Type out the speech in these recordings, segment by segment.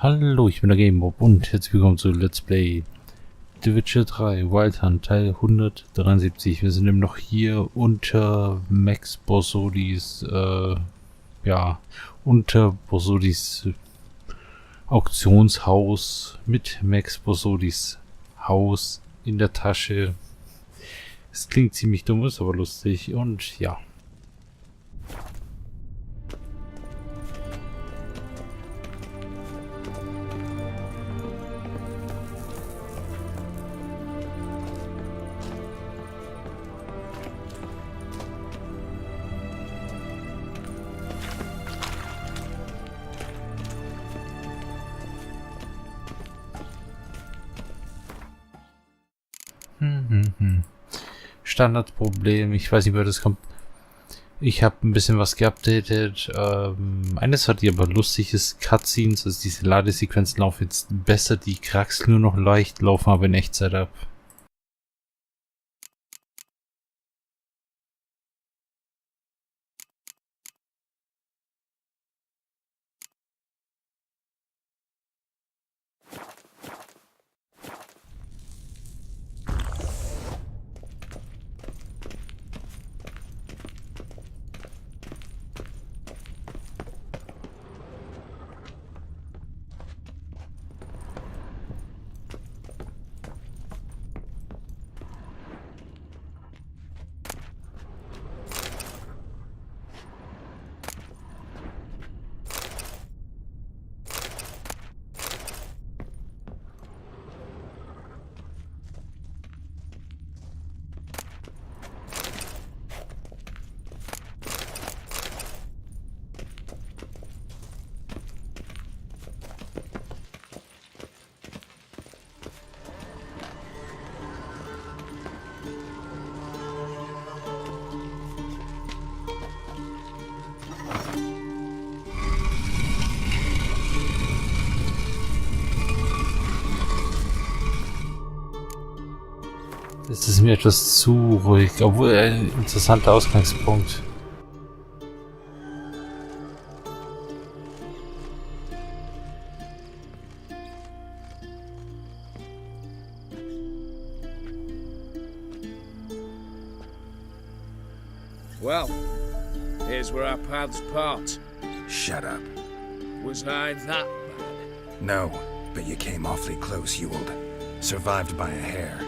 Hallo, ich bin der DerGameMop und herzlich willkommen zu Let's Play The Witcher 3 Wild Hunt Teil 173. Wir sind eben noch hier unter Max Borsodis, unter Borsodis Auktionshaus mit Max Borsodis Haus in der Tasche. Es klingt ziemlich dumm, ist aber lustig und ja. Standardproblem, ich weiß nicht, wer das kommt. Ich habe ein bisschen was geupdatet. Eines hat die aber lustig ist, Cutscenes, also diese Ladesequenzen laufen jetzt besser, die kraxeln nur noch leicht, laufen aber in Echtzeit ab. Es ist mir etwas zu ruhig, obwohl ein interessanter Ausgangspunkt. Well, here's where our paths part. Shut up. Was I that bad? No, but you came awfully close, Ewald. Survived by a hair.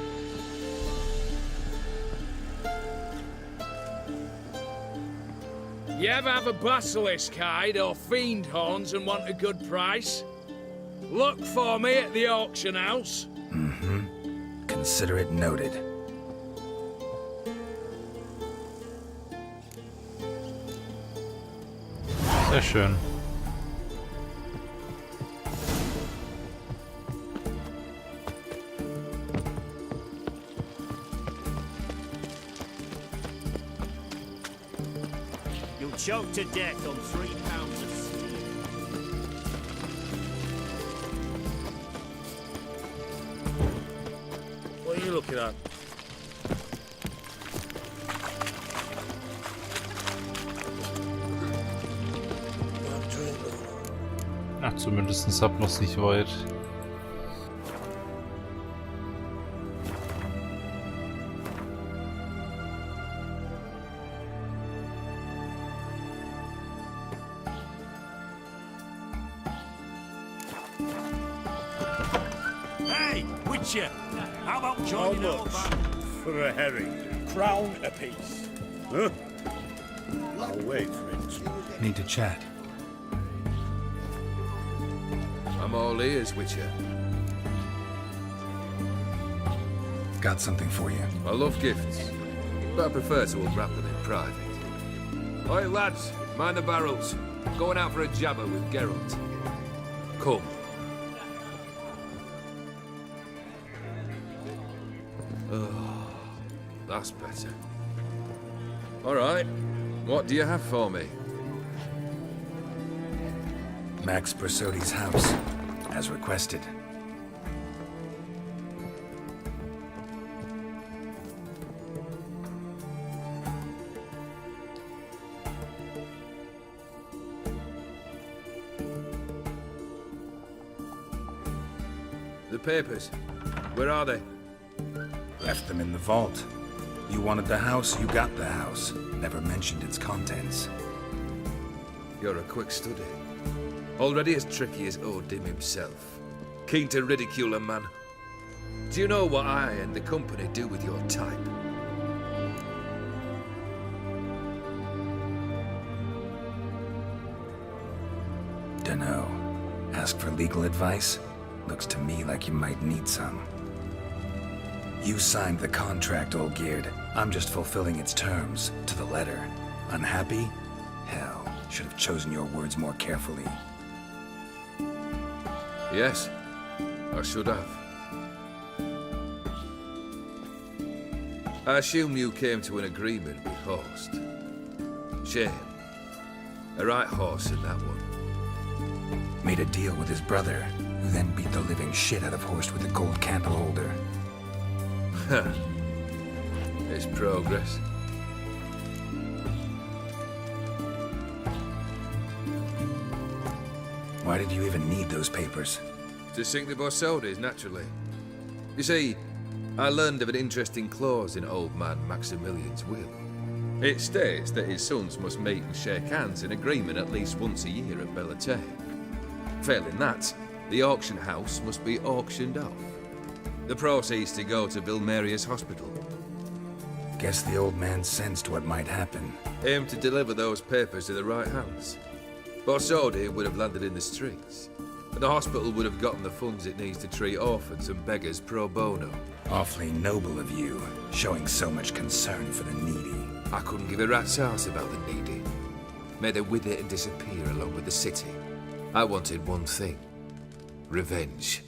You ever have a basilisk hide or fiend horns and want a good price? Look for me at the auction house. Mm-hmm. Consider it noted. Sehr schön. You'll choke to death on 3 pounds of steel. What are you looking at? Ach, zumindest ab noch nicht weit. Hey, Witcher! How about joining our band? For a herring. Crown apiece. Huh? I'll wait for it. Need to chat. I'm all ears, Witcher. Got something for you. I love gifts, but I prefer to unwrap them in private. Oi, lads, mind the barrels. Going out for a jabber with Geralt. Come. Oh, that's better. All right, what do you have for me? Max Borsodi's house, as requested. The papers. Where are they? Left them in the vault. You wanted the house, you got the house. Never mentioned its contents. You're a quick study. Already as tricky as Odin himself. Keen to ridicule a man. Do you know what I and the company do with your type? Dunno. Ask for legal advice? Looks to me like you might need some. You signed the contract, old Geared. I'm just fulfilling its terms, to the letter. Unhappy? Hell, should have chosen your words more carefully. Yes, I should have. I assume you came to an agreement with Horst. Shame. A right horse in that one. Made a deal with his brother, who then beat the living shit out of Horst with a gold candle holder. It's progress. Why did you even need those papers? To sink the Borsodis, naturally. You see, I learned of an interesting clause in old man Maximilian's will. It states that his sons must meet and shake hands in agreement at least once a year at Bellatane. Failing that, the auction house must be auctioned off. The proceeds to go to Vilmeria's hospital. Guess the old man sensed what might happen. Aimed to deliver those papers to the right hands. Borsodi would have landed in the streets, and the hospital would have gotten the funds it needs to treat orphans and beggars pro bono. Awfully noble of you, showing so much concern for the needy. I couldn't give a rat's ass about the needy. May they wither and disappear along with the city. I wanted one thing. Revenge.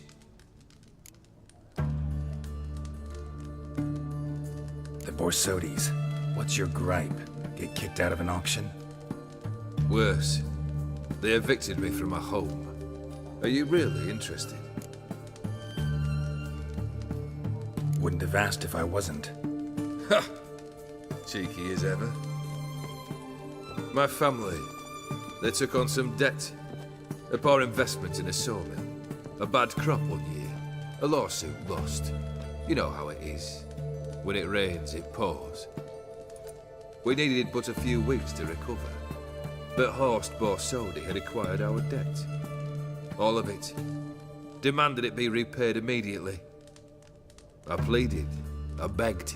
The Borsodis, what's your gripe? Get kicked out of an auction? Worse. They evicted me from my home. Are you really interested? Wouldn't have asked if I wasn't. Ha! Cheeky as ever. My family, they took on some debt. A poor investment in a sawmill. A bad crop one year. A lawsuit lost. You know how it is. When it rains, it pours. We needed but a few weeks to recover. But Horst Borsodi had acquired our debt. All of it. Demanded it be repaid immediately. I pleaded. I begged.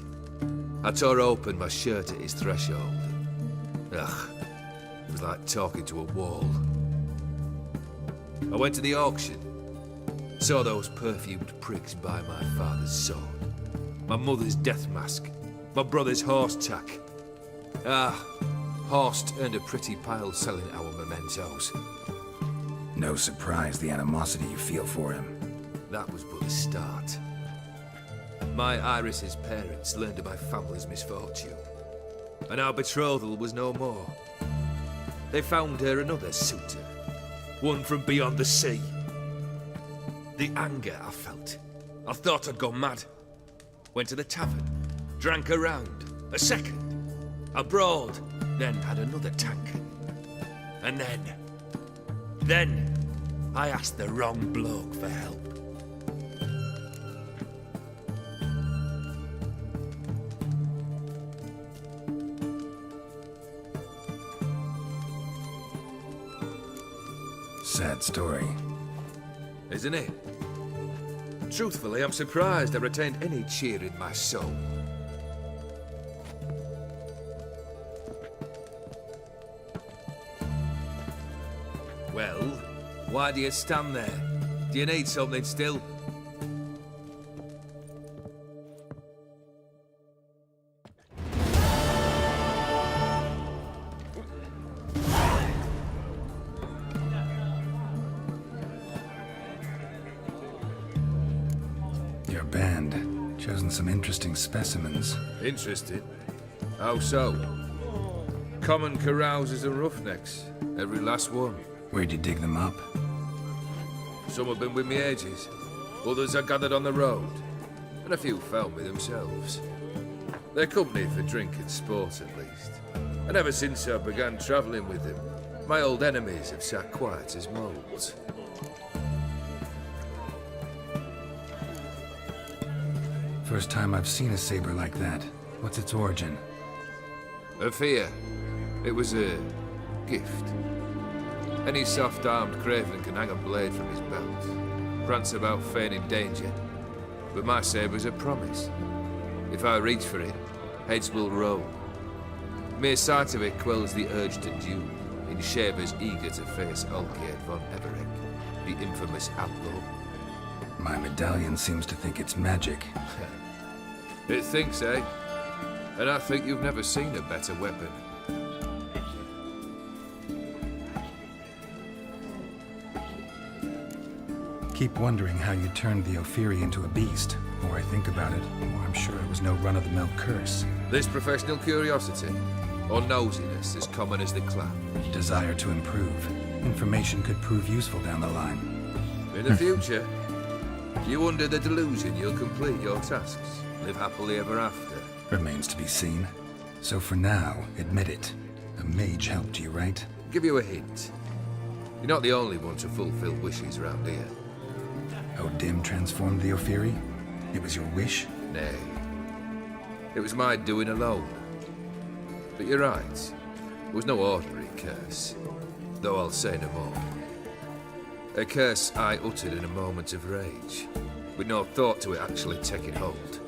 I tore open my shirt at his threshold. Ugh. It was like talking to a wall. I went to the auction. Saw those perfumed pricks buy my father's sword. My mother's death mask. My brother's horse tack. Horst earned a pretty pile selling our mementos. No surprise the animosity you feel for him. That was but the start. My Iris's parents learned of my family's misfortune, and our betrothal was no more. They found her another suitor, one from beyond the sea. The anger I felt, I thought I'd gone mad. Went to the tavern, drank a round, a second. I brawled, then had another tank. And then I asked the wrong bloke for help. Sad story. Isn't it? Truthfully, I'm surprised I retained any cheer in my soul. Well, why do you stand there? Do you need something still? Your band, chosen some interesting specimens. Interested? How so? Common carousers and roughnecks. Every last one. Where'd you dig them up? Some have been with me ages. Others I gathered on the road. And a few found me themselves. They're company for drink and sport, at least. And ever since I began travelling with them, my old enemies have sat quiet as moles. First time I've seen a saber like that. What's its origin? A fear. It was a gift. Any soft-armed craven can hang a blade from his belt, prance about feigning danger. But my saber's a promise. If I reach for it, heads will roll. Mere sight of it quells the urge to duel, in shavers eager to face Olgierd von Everett, the infamous outlaw. My medallion seems to think it's magic. It thinks, eh? And I think you've never seen a better weapon. Keep wondering how you turned the Ophiri into a beast. The more I think about it, the more I'm sure it was no run-of-the-mill curse. This professional curiosity, or nosiness as common as the clan. Desire to improve. Information could prove useful down the line. In the future, you under the delusion you'll complete your tasks, live happily ever after. Remains to be seen. So for now, admit it. A mage helped you, right? Give you a hint. You're not the only one to fulfill wishes around here. Oh, Dim transformed the Ophiri? It was your wish? Nay. It was my doing alone. But you're right. It was no ordinary curse. Though I'll say no more. A curse I uttered in a moment of rage, with no thought to it actually taking hold.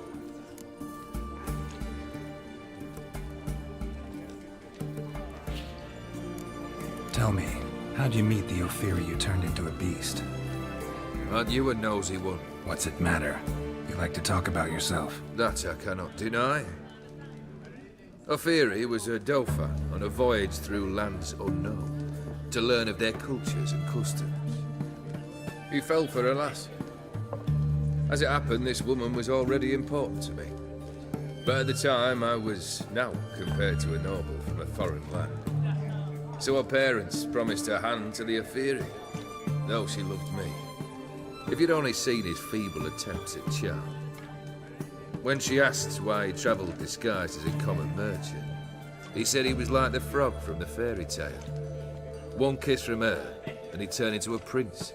Tell me, how'd you meet the Ophiri you turned into a beast? Aren't you a nosy one? What's it matter? You like to talk about yourself. That I cannot deny. Ophiri was a Dauphin on a voyage through lands unknown, to learn of their cultures and customs. He fell for a lass. As it happened, this woman was already important to me. But at the time, I was now compared to a noble from a foreign land. So her parents promised her hand to the Ophiri, though she loved me. If you'd only seen his feeble attempts at charm. When she asked why he travelled disguised as a common merchant, he said he was like the frog from the fairy tale. One kiss from her, and he turned into a prince.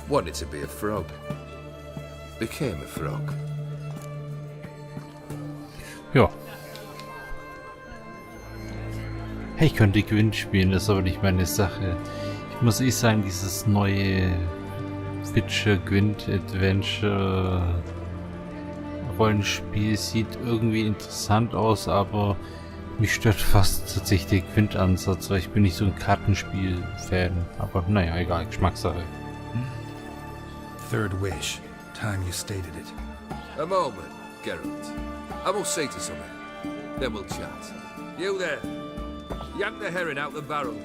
Wanted to be a frog. Became a frog. Ja. Hey, ich könnte Gwent spielen, das ist aber nicht meine Sache. Ich muss sagen, dieses neue Witcher Gwent Adventure Rollenspiel sieht irgendwie interessant aus, aber mich stört fast tatsächlich der Gwent-Ansatz, weil ich bin nicht so ein Kartenspiel-Fan. Aber naja, egal, Geschmackssache. Third wish. Time you stated it. A moment, Geralt. I will see to something. Then we'll chat. You there. Yank the herring out the barrel.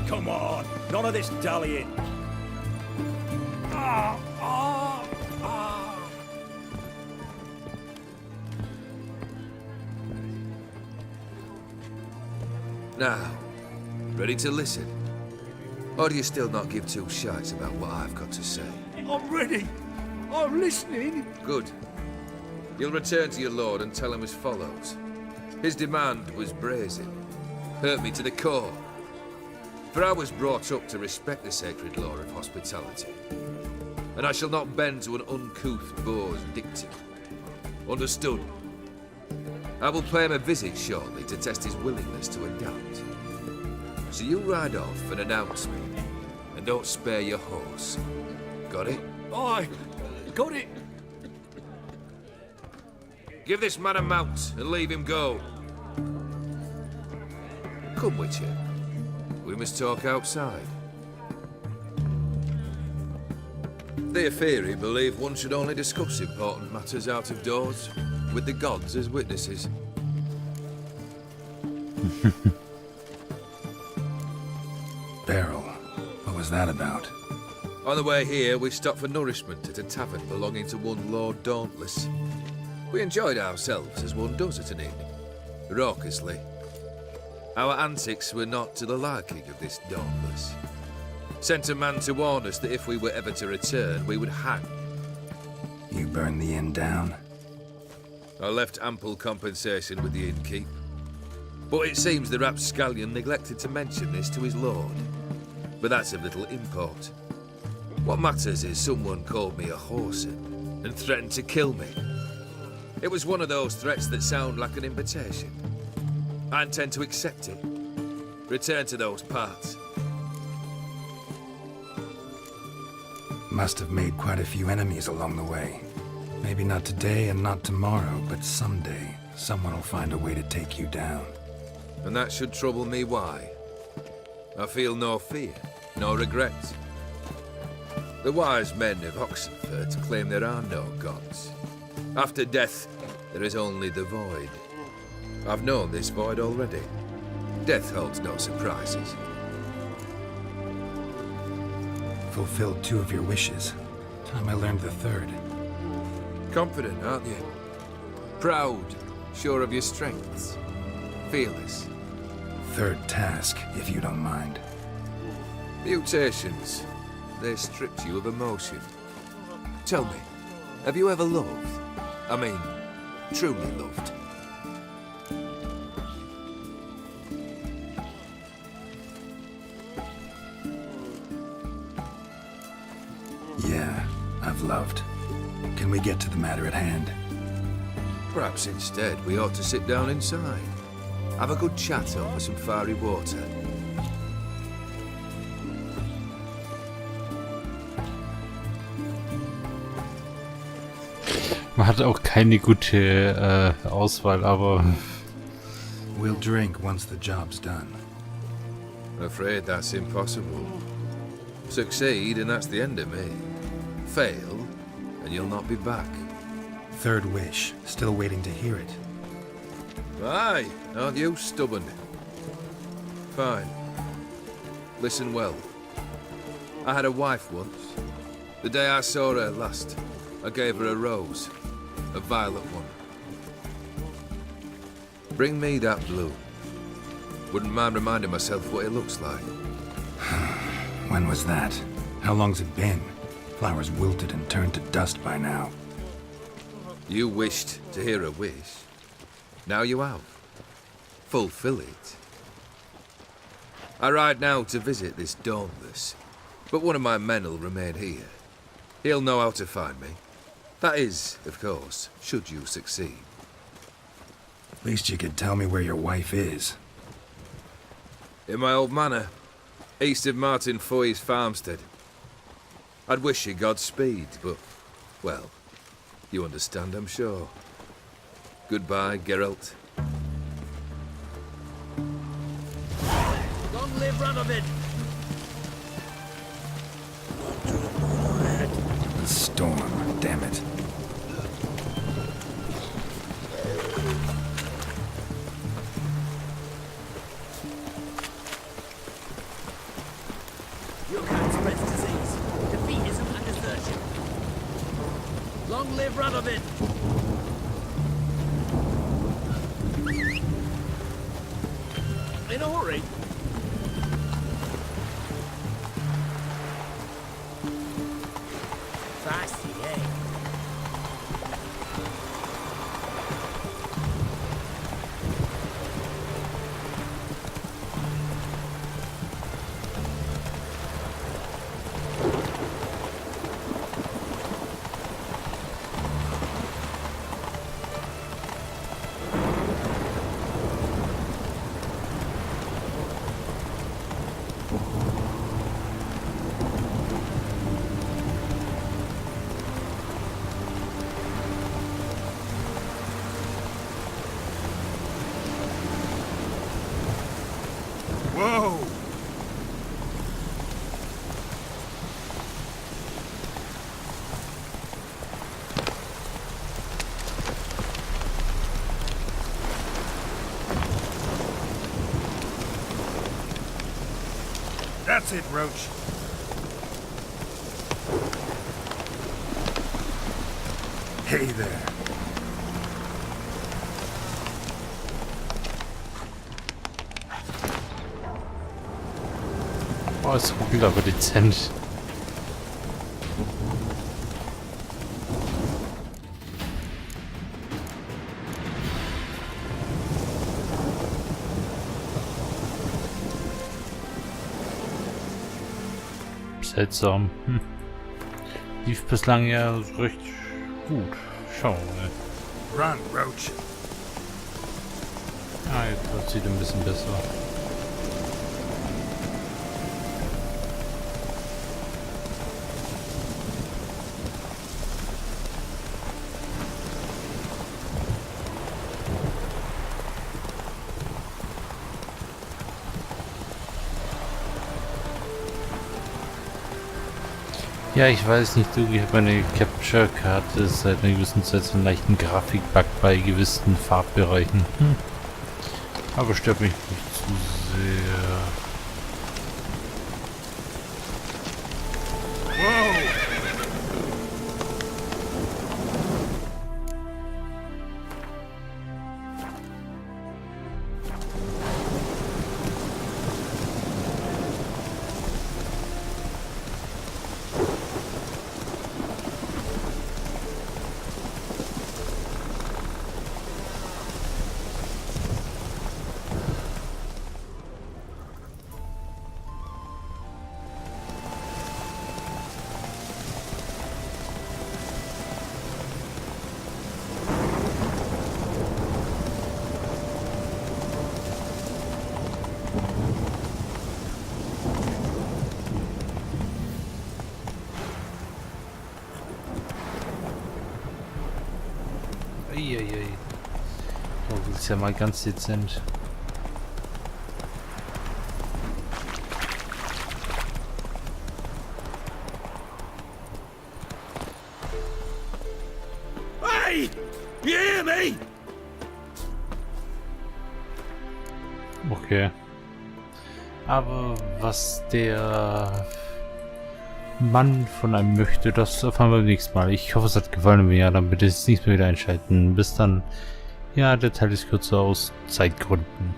Come on, none of this dallying. Now, ready to listen? Or do you still not give two shites about what I've got to say? I'm ready. I'm listening. Good. You'll return to your lord and tell him as follows. His demand was brazen. Hurt me to the core. For I was brought up to respect the sacred law of hospitality. And I shall not bend to an uncouth boor's dictum. Understood? I will pay him a visit shortly to test his willingness to adapt. So you ride off and announce me. And don't spare your horse. Got it? I got it. Give this man a mount and leave him go. Come, Witcher. We must talk outside. The Ophiri believe one should only discuss important matters out of doors, with the gods as witnesses. Barrel. What was that about? On the way here, we stopped for nourishment at a tavern belonging to one Lord Dauntless. We enjoyed ourselves as one does at an inn, raucously. Our antics were not to the liking of this Dauntless. Sent a man to warn us that if we were ever to return, we would hang. You burned the inn down? I left ample compensation with the innkeep. But it seems the rapscallion neglected to mention this to his lord. But that's of little import. What matters is someone called me a whoreson and threatened to kill me. It was one of those threats that sound like an invitation. I intend to accept it. Return to those parts. Must have made quite a few enemies along the way. Maybe not today and not tomorrow, but someday, someone will find a way to take you down. And that should trouble me why? I feel no fear, no regret. The wise men of Oxenford claim there are no gods. After death, there is only the void. I've known this void already. Death holds no surprises. Fulfilled 2 of your wishes. Time I learned the 3rd. Confident, aren't you? Proud, sure of your strengths. Fearless. 3rd task, if you don't mind. Mutations. They stripped you of emotion. Tell me, have you ever loved? I mean, truly loved? Yeah, I've loved. Can we get to the matter at hand? Perhaps instead we ought to sit down inside. Have a good chat over some fiery water. Man hat auch keine gute Auswahl, aber... We'll drink once the job's done. Afraid that's impossible. Succeed and that's the end of me. Fail and you'll not be back. 3rd wish, still waiting to hear it. Aye, aren't you stubborn? Fine. Listen well. I had a wife once. The day I saw her last, I gave her a rose. A violet one. Bring me that bloom. Wouldn't mind reminding myself what it looks like. When was that? How long's it been? Flowers wilted and turned to dust by now. You wished to hear a wish. Now you have. Fulfill it. I ride now to visit this Dauntless, but one of my men will remain here. He'll know how to find me. That is, of course, should you succeed. At least you could tell me where your wife is. In my old manor, east of Martin Foy's farmstead. I'd wish you Godspeed, but, well, you understand, I'm sure. Goodbye, Geralt. Long live Radovid! The storm, damn it. You can't spread disease. Defeatism and desertion. Long live Radovid! In a hurry? Fancy, eh? Whoa! That's it, Roach. Hey there. Oh, es ruckelt aber dezent. Seltsam. Lief bislang ja recht gut. Schauen wir mal. Run, Roach. Ah, jetzt wird sieht ein bisschen besser. Ja, ich weiß nicht, ich habe meine Capture-Karte seit einer gewissen Zeit so einen leichten Grafikbug bei gewissen Farbbereichen. Aber stört mich nicht zu sehr. Eieiei. Oh, das ist ja mal ganz dezent. Hey! You hear me? Okay. Aber was der Mann von einem möchte, das erfahren wir beim nächsten Mal. Ich hoffe, es hat gefallen. Wenn ja, dann bitte jetzt nicht mehr wieder einschalten. Bis dann. Ja, der Teil ist kürzer aus Zeitgründen.